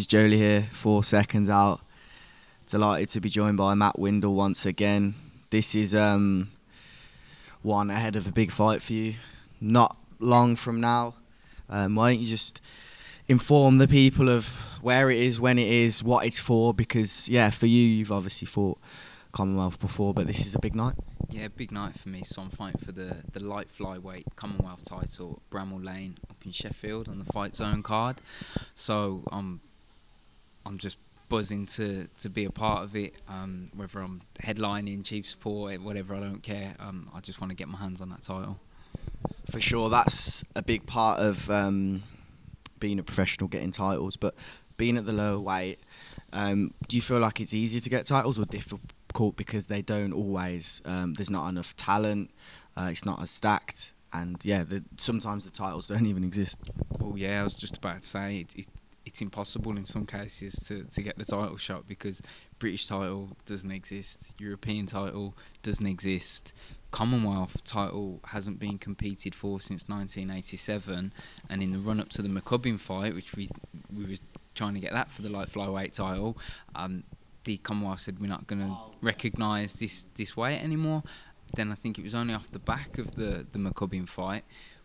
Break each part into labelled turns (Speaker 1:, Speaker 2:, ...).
Speaker 1: is Joe Leigh here for Seconds Out. Delighted to be joined by Matt Windle once again. This is one ahead of a big fight for you, not long from now. Why don't you just inform the people of where it is, when it is, what it's for? Because, yeah, for you, you've obviously fought Commonwealth before, but this is a big night.
Speaker 2: Yeah, big night for me. So I'm fighting for the light flyweight Commonwealth title at Bramall Lane up in Sheffield on the Fight Zone card. So I'm just buzzing to be a part of it. Whether I'm headlining, chief support, whatever, I don't care. I just want to get my hands on that title.
Speaker 1: For sure, that's a big part of being a professional, getting titles. But being at the lower weight, do you feel like it's easier to get titles or difficult because they don't always? There's not enough talent. It's not as stacked, and yeah, sometimes the titles don't even exist.
Speaker 2: Well, yeah, I was just about to say it's impossible in some cases to get the title shot because British title doesn't exist, European title doesn't exist, Commonwealth title hasn't been competed for since 1987, and in the run up to the McCubbin fight, which we were trying to get that for the light flyweight title, the Commonwealth said we're not going to recognise this weight anymore. Then I think it was only off the back of the McCubbin fight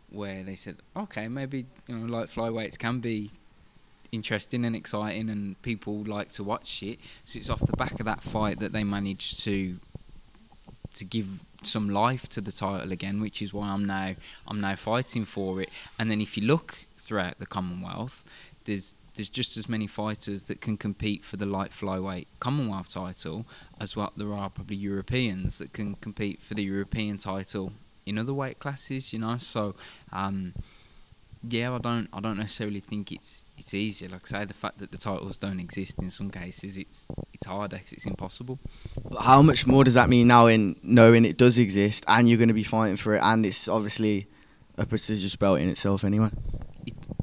Speaker 2: where they said, okay, maybe light flyweights can be interesting and exciting and people like to watch it. So it's off the back of that fight that they managed to give some life to the title again, which is why I'm now fighting for it. And then if you look throughout the Commonwealth, there's just as many fighters that can compete for the light flyweight Commonwealth title as what there are probably Europeans that can compete for the European title in other weight classes, So yeah, I don't necessarily think it's easier. Like I say, the fact that the titles don't exist in some cases, it's hard, it's impossible.
Speaker 1: But how much more does that mean now in knowing it does exist and you're going to be fighting for it, and it's obviously a prestigious belt in itself anyway?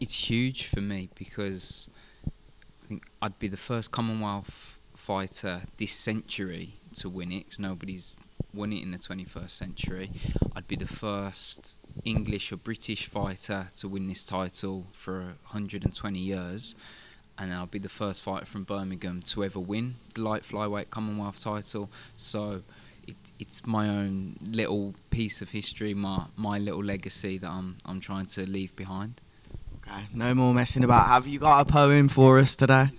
Speaker 2: It's huge for me because I think I'd be the first Commonwealth fighter this century to win it, because nobody's won it in the 21st century. I'd be the first English or British fighter to win this title for 120 years, and I'll be the first fighter from Birmingham to ever win the light flyweight Commonwealth title. So it's my own little piece of history, my little legacy that I'm trying to leave behind.
Speaker 1: Okay, no more messing about. Have you got a poem for us today?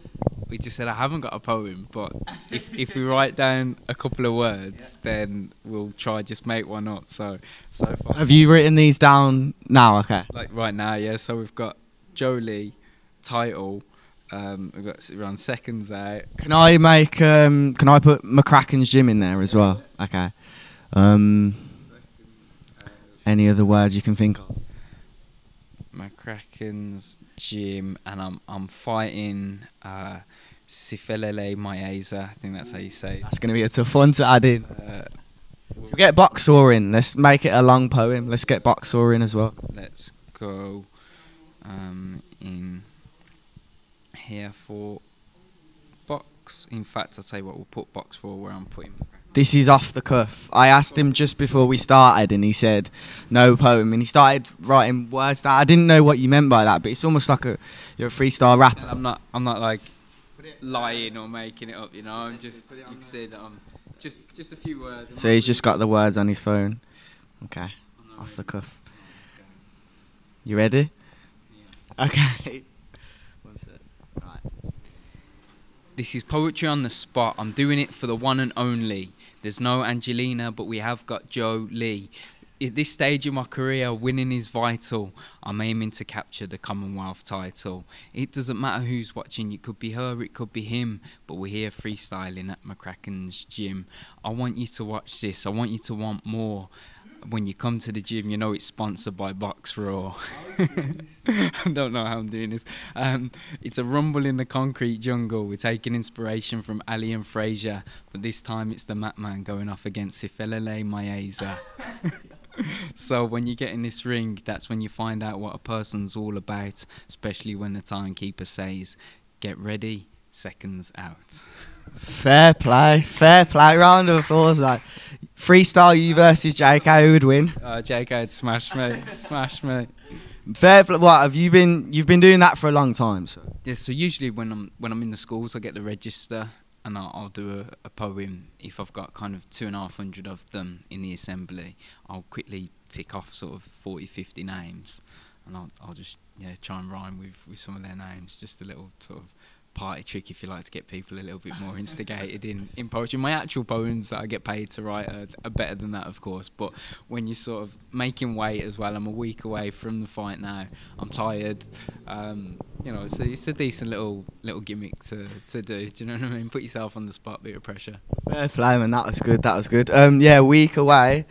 Speaker 2: We just said I haven't got a poem, but if we write down a couple of words, then we'll try just make one up. So far.
Speaker 1: Have you written these down now? Okay.
Speaker 2: Like right now, yeah. So we've got Joe Leigh, title. We've got around Seconds Out.
Speaker 1: Can I put McCracken's gym in there as well? Okay. Any other words you can think of?
Speaker 2: McCracken's gym, and I'm fighting Sifilele Maeza. I think that's how you say it.
Speaker 1: That's going to be a tough one to add in. We'll get Boxer in. Let's make it a long poem. Let's get Boxer in as well.
Speaker 2: Let's go in here for box. In fact, I'll tell you what, we'll put box for where I'm putting.
Speaker 1: This is off the cuff. I asked him just before we started and he said no poem, and he started writing words that I didn't know what you meant by that, but it's almost like you're a freestyle rapper.
Speaker 2: I'm not like lying or making it up, I'm just, like I said, just a few words.
Speaker 1: So he's just got the words on his phone. Okay, off the cuff. You ready? Yeah. Okay. One sec. Right.
Speaker 2: This is poetry on the spot. I'm doing it for the one and only. There's no Angelina, but we have got Joe Leigh. At this stage of my career, winning is vital. I'm aiming to capture the Commonwealth title. It doesn't matter who's watching. It could be her, it could be him, but we're here freestyling at McCracken's gym. I want you to watch this. I want you to want more. When you come to the gym, it's sponsored by Box Raw. I don't know how I'm doing this. It's a rumble in the concrete jungle. We're taking inspiration from Ali and Frazier, but this time it's the Mat Man going off against Sifilele Maeza. So when you get in this ring, that's when you find out what a person's all about, especially when the timekeeper says, "Get ready, seconds out."
Speaker 1: Fair play. Round of applause, mate. Freestyle, you versus JK, who would win?
Speaker 2: JK would smash me.
Speaker 1: Fair play. What have you been? You've been doing that for a long time, so.
Speaker 2: Yeah, so usually when I'm in the schools, I get the register and I'll do a poem. If I've got kind of 250 of them in the assembly, I'll quickly tick off sort of 40, 50 names, and I'll just try and rhyme with some of their names. Just a little sort of party trick, if you like, to get people a little bit more instigated in poetry. My actual poems that I get paid to write are better than that, of course, but when you're sort of making weight as well, I'm a week away from the fight now, I'm tired, it's a decent little gimmick to do, do you know what I mean? Put yourself on the spot, bit of pressure.
Speaker 1: Fair play, man, that was good. Week away.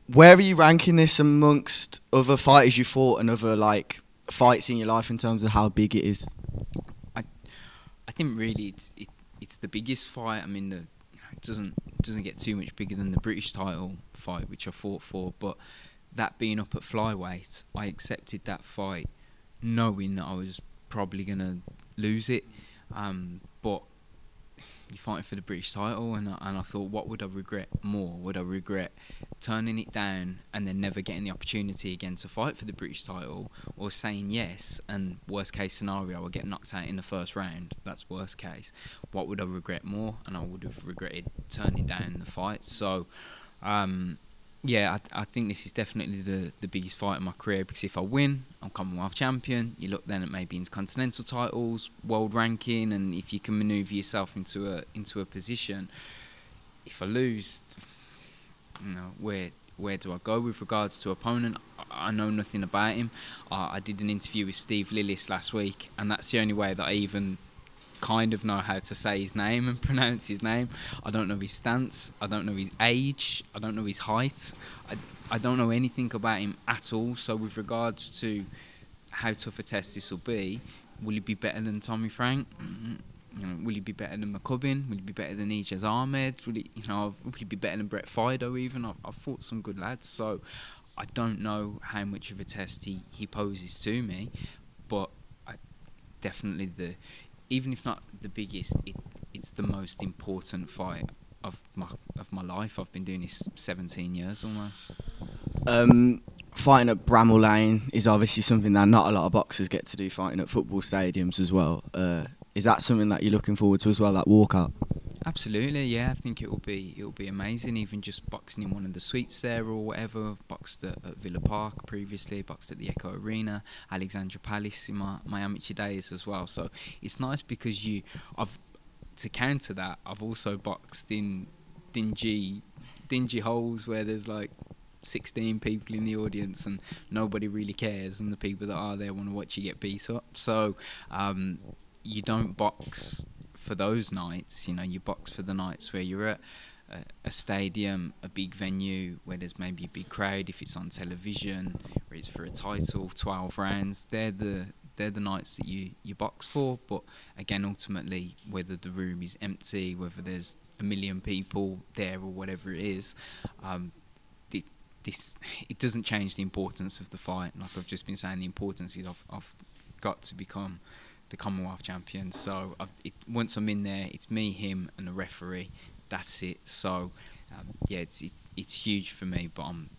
Speaker 1: Where are you ranking this amongst other fighters you fought and other like fights in your life in terms of how big it is?
Speaker 2: I think really it's the biggest fight. I mean, it doesn't get too much bigger than the British title fight, which I fought for. But that being up at flyweight, I accepted that fight knowing that I was probably gonna lose it. But you're fighting for the British title, and I thought, what would I regret more? Would I regret turning it down and then never getting the opportunity again to fight for the British title, or saying yes and worst case scenario I get knocked out in the first round? That's worst case. What would I regret more? And I would have regretted turning down the fight. So I think this is definitely the biggest fight in my career, because if I win, I'm Commonwealth champion. You look then at maybe intercontinental titles, world ranking, and if you can manoeuvre yourself into a position. If I lose, where do I go with regards to opponent? I know nothing about him. I did an interview with Steve Lillis last week, and that's the only way that I even kind of know how to say his name and pronounce his name. I don't know his stance, I don't know his age, I don't know his height, I don't know anything about him at all. So with regards to how tough a test this will be, will he be better than Tommy Frank? Will he be better than McCubbin? Will he be better than Ijaz Ahmed? Will he be better than Brett Fido even? I've fought some good lads, so I don't know how much of a test he poses to me, but definitely even if not the biggest, it's the most important fight of my life. I've been doing this 17 years almost.
Speaker 1: Fighting at Bramall Lane is obviously something that not a lot of boxers get to do, fighting at football stadiums as well. Is that something that you're looking forward to as well, that walkout?
Speaker 2: Absolutely, yeah. I think it'll be amazing. Even just boxing in one of the suites there or whatever. I've boxed at Villa Park previously, boxed at the Echo Arena, Alexandra Palace in my amateur days as well. So it's nice because to counter that, I've also boxed in dingy holes where there's like 16 people in the audience and nobody really cares, and the people that are there want to watch you get beat up. So you don't box for those nights, you box for the nights where you're at a stadium, a big venue where there's maybe a big crowd. If it's on television, or it's for a title, 12 rounds, they're the nights that you box for. But again, ultimately, whether the room is empty, whether there's 1 million people there or whatever it is, it doesn't change the importance of the fight. Like I've just been saying, the importance is I've got to become the Commonwealth champion. So once I'm in there, it's me, him, and the referee. That's it. So it's huge for me. But I'm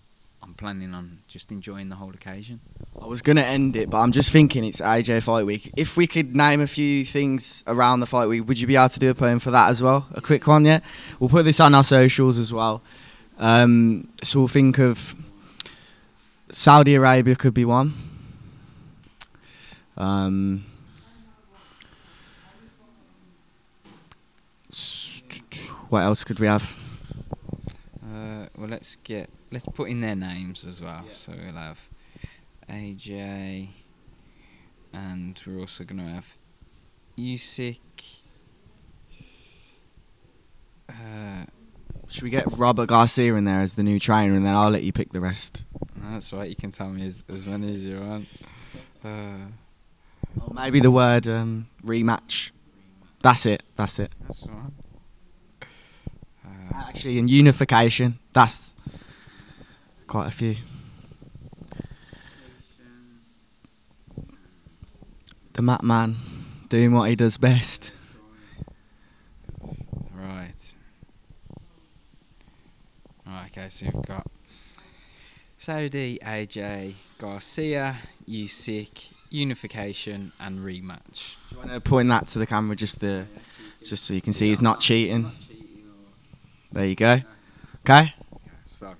Speaker 2: planning on just enjoying the whole occasion.
Speaker 1: I was gonna end it, but I'm just thinking it's AJ Fight Week. If we could name a few things around the fight week, would you be able to do a poem for that as well? A quick one, yeah. We'll put this on our socials as well. So we'll think of Saudi Arabia could be one. What else could we have?
Speaker 2: Well, let's put in their names as well. Yeah. So we'll have AJ, and we're also going to have Usyk.
Speaker 1: Should we get Robert Garcia in there as the new trainer, and then I'll let you pick the rest?
Speaker 2: That's right. You can tell me as many as you want.
Speaker 1: Or maybe the word rematch. That's it.
Speaker 2: That's right.
Speaker 1: Actually, in unification, that's quite a few. The Mat Man doing what he does best.
Speaker 2: Right. Okay, so you've got Saudi, AJ, Garcia, Usyk, unification and rematch.
Speaker 1: Do you want to point that to the camera just so you can see he's not cheating? There you go. Okay.
Speaker 2: So,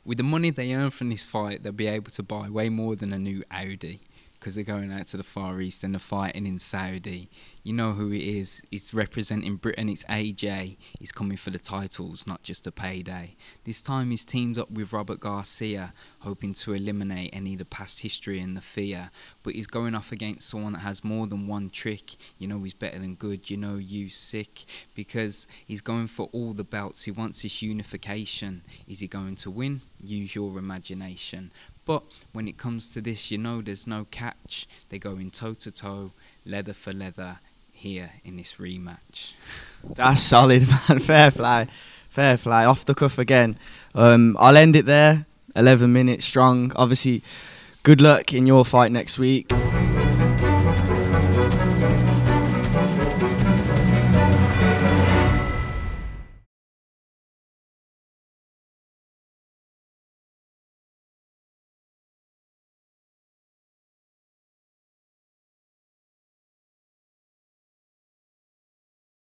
Speaker 2: with the money they earn from this fight, they'll be able to buy way more than a new Audi, because they're going out to the Far East and they're fighting in Saudi. You know who it is. It's representing Britain. It's AJ. He's coming for the titles, not just a payday. This time he's teamed up with Robert Garcia, hoping to eliminate any of the past history and the fear. But he's going off against someone that has more than one trick. You know he's better than good. You know Usyk, because he's going for all the belts. He wants this unification. Is he going to win? Use your imagination. But when it comes to this, you know there's no catch. They're going toe-to-toe, leather for leather, here in this rematch.
Speaker 1: That's solid, man. Fair play. Fair play. Off the cuff again. I'll end it there. 11 minutes strong. Obviously, good luck in your fight next week.